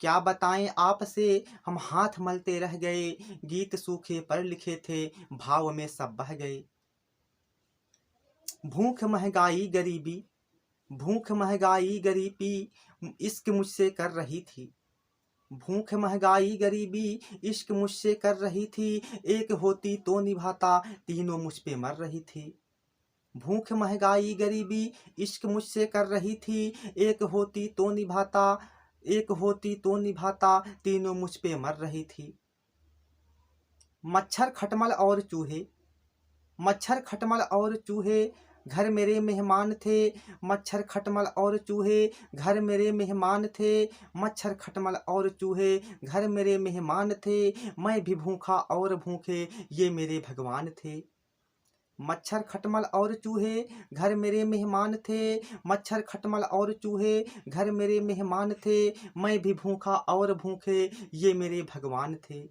क्या बताएं आपसे, हम हाथ मलते रह गए, गीत सूखे पर लिखे थे, भाव में सब बह गए। भूख महंगाई गरीबी, भूख महंगाई गरीबी, इश्क मुझसे कर रही थी। भूख महंगाई गरीबी, इश्क मुझसे कर रही थी, एक होती तो निभाता, तीनों मुझ पे मर रही थी। भूख महंगाई गरीबी, इश्क मुझसे कर रही थी, एक होती तो निभाता, एक होती तो निभाता, तीनों मुझ पे मर रही थी। मच्छर खटमल और चूहे, मच्छर खटमल और चूहे, घर मेरे मेहमान थे। मच्छर खटमल और चूहे, घर मेरे मेहमान थे। मच्छर खटमल और चूहे, घर मेरे मेहमान थे। मैं भी भूखा और भूखे, ये मेरे भगवान थे। मच्छर खटमल और चूहे, घर मेरे मेहमान थे। मच्छर खटमल और चूहे, घर मेरे मेहमान थे। मैं भी भूखा और भूखे, ये मेरे भगवान थे।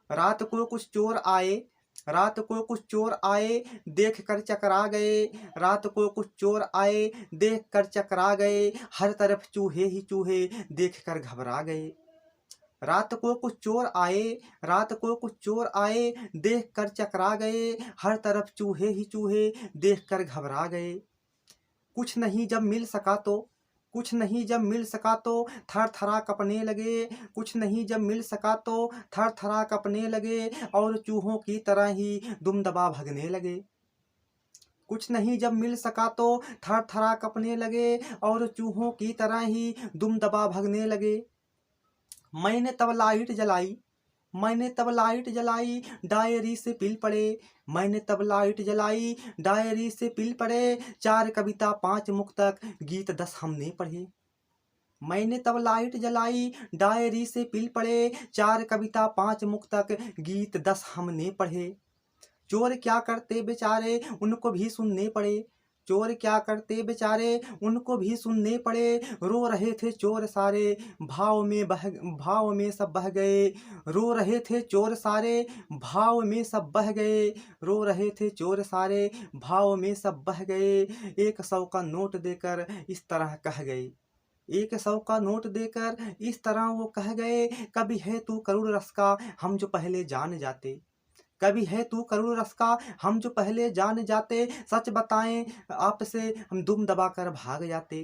रात को कुछ चोर आए, रात को कुछ चोर आए, देख कर चकरा गए। रात को कुछ चोर आए, देख कर चकरा गए। हर तरफ चूहे ही चूहे, देख कर घबरा गए। रात को कुछ चोर आए, रात को कुछ चोर आए, देख कर चकरा गए। हर तरफ चूहे ही चूहे, देख कर घबरा गए। कुछ नहीं जब मिल सका तो, कुछ नहीं जब मिल सका तो, थर थरा कपने लगे। कुछ नहीं जब मिल सका तो, थर थरा कपने लगे, और चूहों की तरह ही दुम दबा भगने लगे। कुछ नहीं जब मिल सका तो, थर थरा कपने लगे, और चूहों की तरह ही दुम दबा भगने लगे। मैंने तब लाइट जलाई, मैंने तब लाइट जलाई, डायरी से पिल पड़े। मैंने तब लाइट जलाई, डायरी से पिल पड़े। 4 कविता 5 मुक्तक, गीत 10 हमने पढ़े। मैंने तब लाइट जलाई, डायरी से पिल पड़े। 4 कविता 5 मुक्तक, गीत 10 हमने पढ़े। चोर क्या करते बेचारे, उनको भी सुनने पड़े। चोर क्या करते बेचारे, उनको भी सुनने पड़े। रो रहे थे चोर सारे, भाव में सब बह गए। रो रहे थे चोर सारे, भाव में सब बह गए। रो रहे थे चोर सारे, भाव में सब बह गए। 100 का नोट देकर इस तरह कह गए। 100 का नोट देकर इस तरह वो कह गए, कभी है तू करोड़ रस का, हम जो पहले जान जाते। कभी है तू करोड़ रस का, हम जो पहले जान जाते। सच बताएं आपसे, हम दुम दबा कर भाग जाते।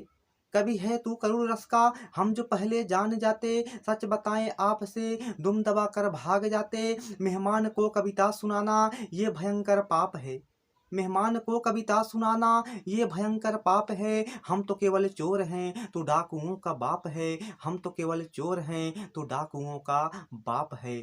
कभी है तू करोड़ रस का, हम जो पहले जान जाते। सच बताएं आपसे, दुम दबा कर भाग जाते। मेहमान को कविता सुनाना, ये भयंकर पाप है। मेहमान को कविता सुनाना, ये भयंकर पाप है। हम तो केवल चोर हैं, तो डाकुओं का बाप है। हम तो केवल चोर हैं, तो डाकुओं का बाप है।